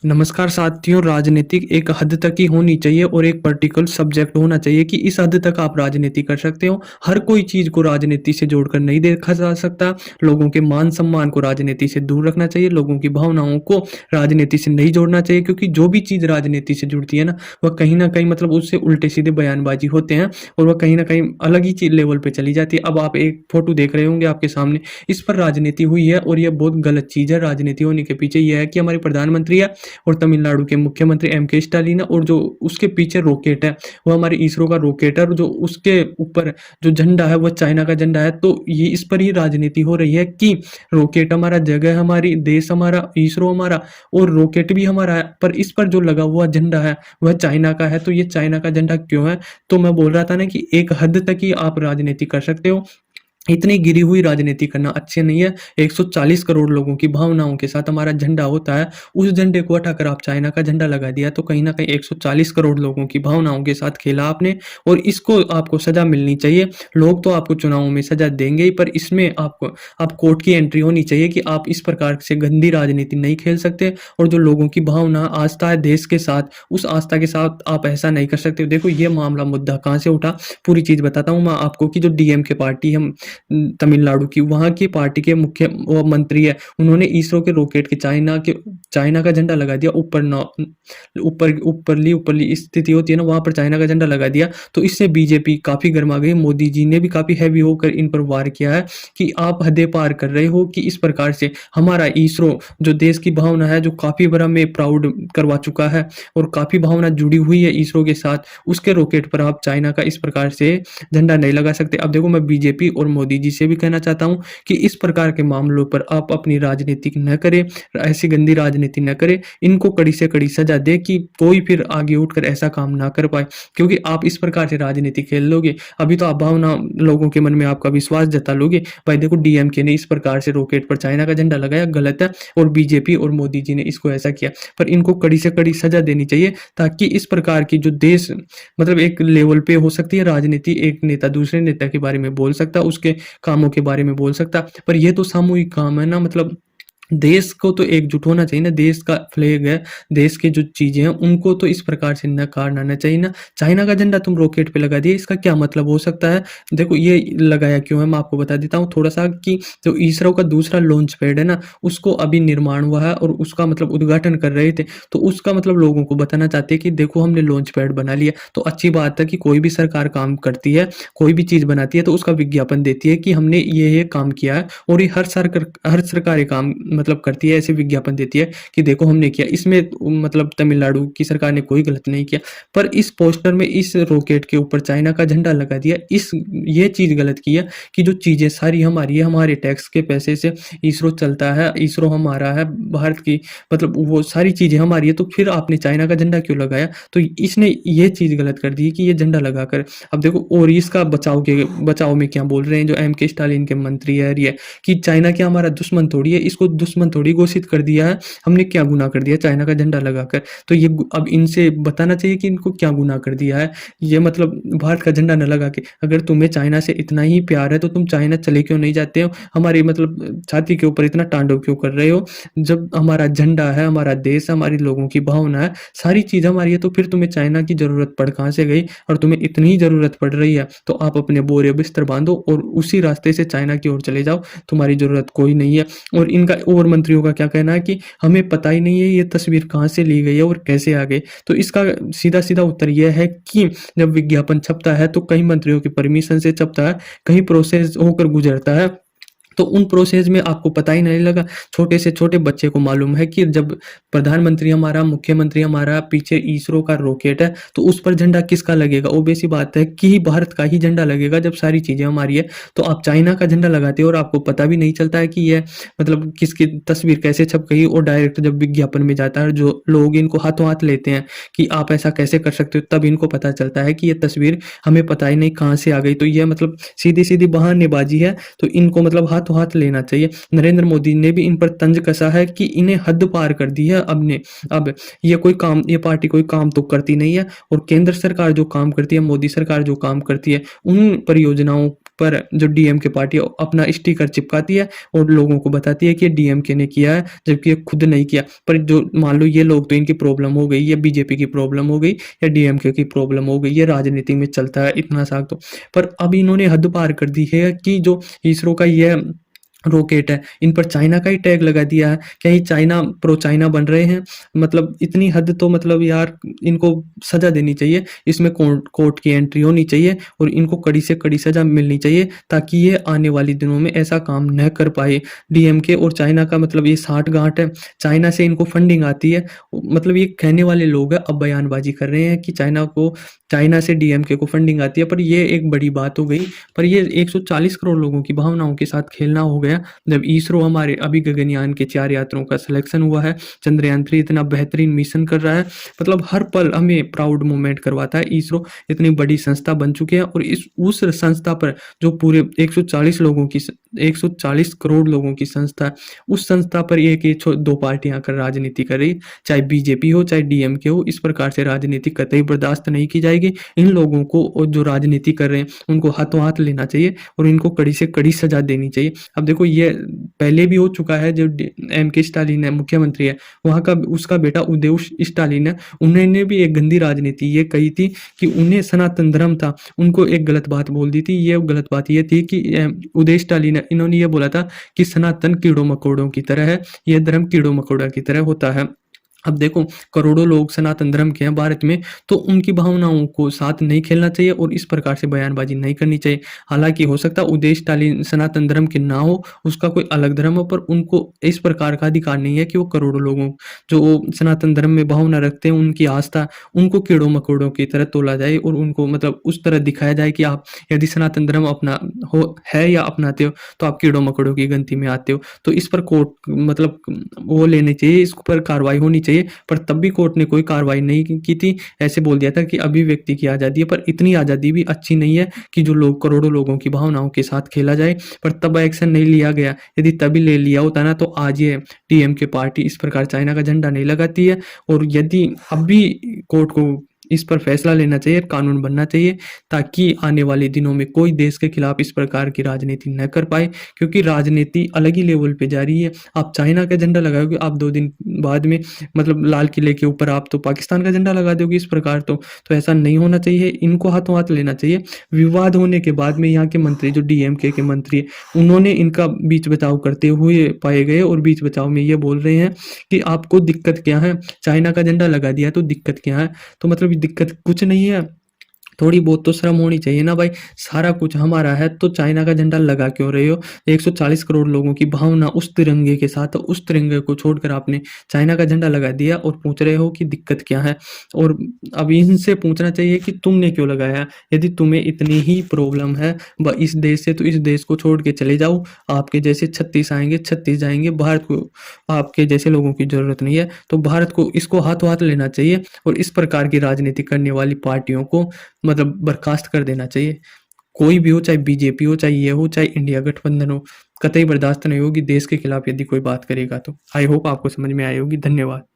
नमस्कार साथियों, राजनीतिक एक हद तक ही होनी चाहिए और एक पर्टिकुलर सब्जेक्ट होना चाहिए कि इस हद तक आप राजनीति कर सकते हो। हर कोई चीज़ को राजनीति से जोड़कर नहीं देखा जा सकता। लोगों के मान-सम्मान को राजनीति से दूर रखना चाहिए, लोगों की भावनाओं को राजनीति से नहीं जोड़ना चाहिए क्योंकि जो भी चीज़ राजनीति से जुड़ती है ना, वह कहीं न कहीं मतलब उससे उल्टे-सीधे बयानबाज़ी होते हैं और वह कहीं न कहीं अलग ही लेवल पे चली जाती है। अब आप एक फ़ोटो देख रहे होंगे आपके सामने, इस पर राजनीति हुई है और ये बहुत गलत चीज़ है। राजनीति होने के पीछे ये है कि हमारे प्रधानमंत्री है और तमिलनाडु के मुख्यमंत्री एम के स्टालिन है और जो उसके पीछे रॉकेट है, वो हमारे इसरो का रॉकेट है और जो उसके ऊपर जो झंडा है, वो चाइना का झंडा है। तो ये इस पर ही राजनीति हो रही है कि रॉकेट हमारा, जगह हमारी, देश हमारा, इसरो हमारा और रॉकेट भी हमारा है, पर इस पर जो लगा हुआ झंडा है, वह चाइना का है। तो ये चाइना का झंडा क्यों है? तो मैं बोल रहा था ना कि एक हद तक ही आप राजनीति कर सकते हो। इतनी गिरी हुई राजनीति करना अच्छी नहीं है। 140 करोड़ लोगों की भावनाओं के साथ हमारा झंडा होता है, उस झंडे को हटाकर आप चाइना का झंडा लगा दिया, तो कहीं न कहीं 140 करोड़ लोगों की भावनाओं के साथ खेला आपने और इसको आपको सज़ा मिलनी चाहिए। लोग तो आपको चुनावों में सज़ा देंगे ही, पर इसमें आपको आप कोर्ट की एंट्री होनी चाहिए कि आप इस प्रकार से गंदी राजनीति नहीं खेल सकते और जो लोगों की भावना, आस्था है देश के साथ, उस आस्था के साथ आप ऐसा नहीं कर सकते। देखो ये मामला मुद्दा कहाँ से उठा, पूरी चीज़ बताता हूँ मैं आपको कि जो डीएमके पार्टी हम तमिलनाडु की, वहाँ की पार्टी के मुख्य वो मंत्री है, उन्होंने इसरो के रॉकेट के चाइना का झंडा लगा दिया ऊपर नौ ऊपरली स्थिति होती है ना, वहाँ पर चाइना का झंडा लगा दिया। तो इससे बीजेपी काफ़ी गरमा गई। मोदी जी ने भी काफ़ी हैवी होकर इन पर वार किया है कि आप हदें पार कर रहे हो कि इस प्रकार से हमारा इसरो जो देश की भावना है, जो काफ़ी बार हमें प्राउड करवा चुका है और काफ़ी भावना जुड़ी हुई है इसरो के साथ, उसके रॉकेट पर आप चाइना का इस प्रकार से झंडा नहीं लगा सकते। अब देखो मैं बीजेपी और मोदी जी से भी कहना चाहता हूँ कि इस प्रकार के मामलों पर आप अपनी राजनीति न करें, ऐसी गंदी राजनीति न करें। इनको कड़ी से कड़ी सज़ा दें कि कोई फिर आगे उठकर ऐसा काम ना कर पाए, क्योंकि आप इस प्रकार से राजनीति खेल लोगे, अभी तो आप भावना लोगों के मन में आपका विश्वास जता लोगे। भाई देखो डीएमके ने इस प्रकार से रॉकेट पर चाइना का झंडा लगाया, गलत है और बीजेपी और मोदी जी ने इसको ऐसा किया। पर इनको कड़ी से कड़ी सज़ा देनी चाहिए ताकि इस प्रकार की जो देश मतलब एक लेवल पे हो सकती है राजनीति, एक नेता दूसरे नेता के बारे में बोल सकता है, उसके कामों के बारे में बोल सकता, पर ये तो सामूहिक काम है ना, मतलब देश को तो एकजुट होना चाहिए ना, देश का फ्लैग है, देश की जो चीज़ें हैं उनको तो इस प्रकार से नकारना ना चाहिए ना। चाइना का झंडा तुम रॉकेट पे लगा दिए, इसका क्या मतलब हो सकता है? देखो ये लगाया क्यों है मैं आपको बता देता हूँ थोड़ा-सा कि जो इसरो का दूसरा लॉन्च पैड है ना, उसको अभी निर्माण हुआ है और उसका मतलब उद्घाटन कर रहे थे। तो उसका मतलब लोगों को बताना चाहते हैं कि देखो हमने लॉन्च पैड बना लिया। तो अच्छी बात है कि कोई भी सरकार काम करती है, कोई भी चीज़ बनाती है तो उसका विज्ञापन देती है कि हमने ये काम किया है और ये हर सरकार ये काम मतलब करती है, ऐसे विज्ञापन देती है कि देखो हमने किया। इसमें मतलब तमिलनाडु की सरकार ने कोई गलत नहीं किया, पर इस पोस्टर में इस रॉकेट के ऊपर चाइना का झंडा लगा दिया। ये चीज़ गलत की है कि जो चीज़ें सारी हमारी है, हमारे टैक्स के पैसे से इसरो चलता है, इसरो हमारा है, भारत की मतलब वो सारी चीज़ें हमारी है, तो फिर आपने चाइना का झंडा क्यों लगाया? तो इसने ये चीज़ गलत कर दी कि ये झंडा लगाकर अब देखो और इसका बचाव में क्या बोल रहे हैं जो एम के स्टालिन के मंत्री है ये कि चाइना क्या हमारा दुश्मन थोड़ी है, इसको दुश्मन थोड़ी घोषित कर दिया है, हमने क्या गुनाह कर दिया चाइना का झंडा लगाकर। तो ये अब इनसे बताना चाहिए कि इनको क्या गुनाह कर दिया है। ये मतलब भारत का झंडा न लगा के, अगर तुम्हें चाइना से इतना ही प्यार है तो तुम चाइना चले क्यों नहीं जाते हो? हमारी मतलब छाती के ऊपर इतना तांडव क्यों कर रहे हो? जब हमारा झंडा है, हमारा देश है, हमारी लोगों की भावना है, सारी चीज़ हमारी है, तो फिर तुम्हें चाइना की ज़रूरत पड़ कहाँ से गई? और तुम्हें इतनी ही ज़रूरत पड़ रही है, तो आप अपने बोरे बिस्तर बाँधो और उसी रास्ते से चाइना की ओर चले जाओ, तुम्हारी ज़रूरत कोई नहीं है। और इनका और मंत्रियों का क्या कहना है कि हमें पता ही नहीं है ये तस्वीर कहाँ से ली गई है और कैसे आ गई। तो इसका सीधा-सीधा उत्तर यह है कि जब विज्ञापन छपता है, तो कई मंत्रियों की परमिशन से छपता है, कहीं प्रोसेस होकर गुज़रता है। तो उन प्रोसेस में आपको पता ही नहीं लगा, छोटे से छोटे बच्चे को मालूम है कि जब प्रधानमंत्री हमारा, मुख्यमंत्री हमारा, पीछे इसरो का रॉकेट है, तो उस पर झंडा किसका लगेगा? ऑब्वियस सी बात है कि भारत का ही झंडा लगेगा जब सारी चीज़ें हमारी है। तो आप चाइना का झंडा लगाते हो और आपको पता भी नहीं चलता है कि ये मतलब किसकी तस्वीर कैसे छप गई और डायरेक्ट जब विज्ञापन में जाता है, जो लोग इनको हाथों-हाथ लेते हैं कि आप ऐसा कैसे कर सकते हो? तब इनको पता चलता है कि ये तस्वीर हमें पता ही नहीं कहाँ से आ गई। तो ये मतलब सीधी-सीधी बहानेबाज़ी है, तो इनको मतलब हाथों हाथ लेना चाहिए। नरेंद्र मोदी ने भी इन पर तंज कसा है कि इन्हें हद पार कर दी है अब ये पार्टी कोई काम तो करती नहीं है और केंद्र सरकार जो काम करती है, मोदी सरकार जो काम करती है, उन परियोजनाओं पर जो डीएमके पार्टी अपना स्टिकर चिपकाती है और लोगों को बताती है कि ये डीएमके ने किया है, जबकि ये खुद नहीं किया। पर जो मान लो ये लोग तो इनकी प्रॉब्लम हो गई, या बीजेपी की प्रॉब्लम हो गई, या डीएमके की प्रॉब्लम हो गई, ये राजनीति में चलता है इतना सा तो। पर अब इन्होंने हद पार कर दी है कि जो इसरो का ये रॉकेट है, इन पर चाइना का ही टैग लगा दिया है। क्या ये चाइना प्रो चाइना बन रहे हैं? मतलब इतनी हद तो मतलब यार इनको सज़ा देनी चाहिए। इसमें कोर्ट कोर्ट की एंट्री होनी चाहिए और इनको कड़ी से कड़ी सज़ा मिलनी चाहिए, ताकि ये आने वाले दिनों में ऐसा काम न कर पाए। डीएमके और चाइना का मतलब ये साठ-गाँठ है। चाइना से इनको फंडिंग आती है। मतलब ये कहने वाले लोग हैं, अब बयानबाज़ी कर रहे हैं कि चाइना से डीएमके को फंडिंग आती है, पर ये एक बड़ी बात हो गई। पर ये 140 करोड़ लोगों की भावनाओं के साथ खेलना हो गया। जब इसरो हमारे अभी गगनयान के 4 यात्रियों का सिलेक्शन हुआ है, चंद्रयान 3 इतना बेहतरीन मिशन कर रहा है, मतलब हर पल हमें प्राउड मोमेंट करवाता है। इसरो इतनी बड़ी संस्था बन चुकी है और इस उस संस्था पर जो पूरे 140 करोड़ लोगों की संस्था है, उस संस्था पर एक ये 2 पार्टियां आकर राजनीति कर रही, चाहे बीजेपी हो चाहे डीएमके हो। इस प्रकार से राजनीति कतई बर्दाश्त नहीं की जाएगी। इन लोगों को और जो राजनीति कर रहे हैं उनको हाथों हाथ लेना चाहिए और इनको कड़ी से कड़ी सजा देनी चाहिए। अब देखो ये पहले भी हो चुका है, जो एम के स्टालिन है, मुख्यमंत्री है, वहाँ का उसका बेटा उदय स्टालिन है, उन्होंने भी एक गंदी राजनीति ये कही थी कि उन्हें सनातन धर्म था, उनको एक गलत बात बोल दी थी। ये गलत बात ये थी कि उदय स्टालिन है, इन्होंने ये बोला था कि सनातन कीड़ों मकोड़ों की तरह है, यह धर्म कीड़ों मकोड़ा की तरह होता है। अब देखो करोड़ों लोग सनातन धर्म के हैं भारत में, तो उनकी भावनाओं को साथ नहीं खेलना चाहिए और इस प्रकार से बयानबाजी नहीं करनी चाहिए। हालाँकि हो सकता है उदय स्टालिन सनातन धर्म के ना हो, उसका कोई अलग धर्म हो, पर उनको इस प्रकार का अधिकार नहीं है कि वो करोड़ों लोगं जो सनातन धर्म में भावना रखते हैं, उनकी आस्था, उनको कीड़ों-मकोड़ों की तरह तोला जाए और उनको मतलब उस तरह दिखाया जाए कि आप यदि सनातन धर्म अपना हो है या अपनाते हो, तो आप कीड़ों-मकोड़ों की गिनती में आते हो। तो इस पर कोर्ट मतलब वो लेनी चाहिए, इस पर कार्रवाई होनी चाहिए। पर तब भी कोर्ट ने कोई कार्रवाई नहीं की थी। ऐसे बोल दिया था कि अभिव्यक्ति की आज़ादी है, पर इतनी आज़ादी भी अच्छी नहीं है कि जो लोग करोड़ों लोगों की भावनाओं के साथ खेला जाए। पर तब एक्शन नहीं लिया गया। यदि तभी ले लिया होता ना, तो आज ये टीएमके पार्टी इस प्रकार चाइना का झंडा नहीं लगाती है। और यदि अभी कोर्ट को इस पर फैसला लेना चाहिए, कानून बनना चाहिए, ताकि आने वाले दिनों में कोई देश के खिलाफ इस प्रकार की राजनीति न कर पाए, क्योंकि राजनीति अलग ही लेवल पे जा रही है। आप चाइना का झंडा लगाओगे, आप 2 दिन बाद में मतलब लाल किले के ऊपर आप तो पाकिस्तान का झंडा लगा दोगे इस प्रकार तो ऐसा नहीं होना चाहिए। इनको हाथों हाथ लेना चाहिए। विवाद होने के बाद में यहाँ के मंत्री जो डीएमके के मंत्री हैं, उन्होंने इनका बीच बचाव करते हुए पाए गए और बीच बचाव में ये बोल रहे हैं कि आपको दिक्कत क्या है? चाइना का झंडा लगा दिया तो दिक्कत क्या है? तो मतलब दिक्कत कुछ नहीं है। थोड़ी बहुत तो शर्म होनी चाहिए ना भाई। सारा कुछ हमारा है तो चाइना का झंडा लगा क्यों रहे हो? 140 करोड़ लोगों की भावना उस तिरंगे के साथ, उस तिरंगे को छोड़कर आपने चाइना का झंडा लगा दिया और पूछ रहे हो कि दिक्कत क्या है? और अब इनसे पूछना चाहिए कि तुमने क्यों लगाया? यदि तुम्हें इतनी ही प्रॉब्लम है इस देश से, तो इस देश को छोड़ के चले जाओ। आपके जैसे 36 आएंगे, 36 जाएंगे। भारत को आपके जैसे लोगों की जरूरत नहीं है। तो भारत को इसको हाथों हाथ लेना चाहिए और इस प्रकार की राजनीति करने वाली पार्टियों को मतलब बर्खास्त कर देना चाहिए। कोई भी हो, चाहे बीजेपी हो, चाहे ये हो, चाहे इंडिया गठबंधन हो, कतई बर्दाश्त नहीं होगी देश के खिलाफ यदि कोई बात करेगा तो। आई होप आपको समझ में आई होगी। धन्यवाद।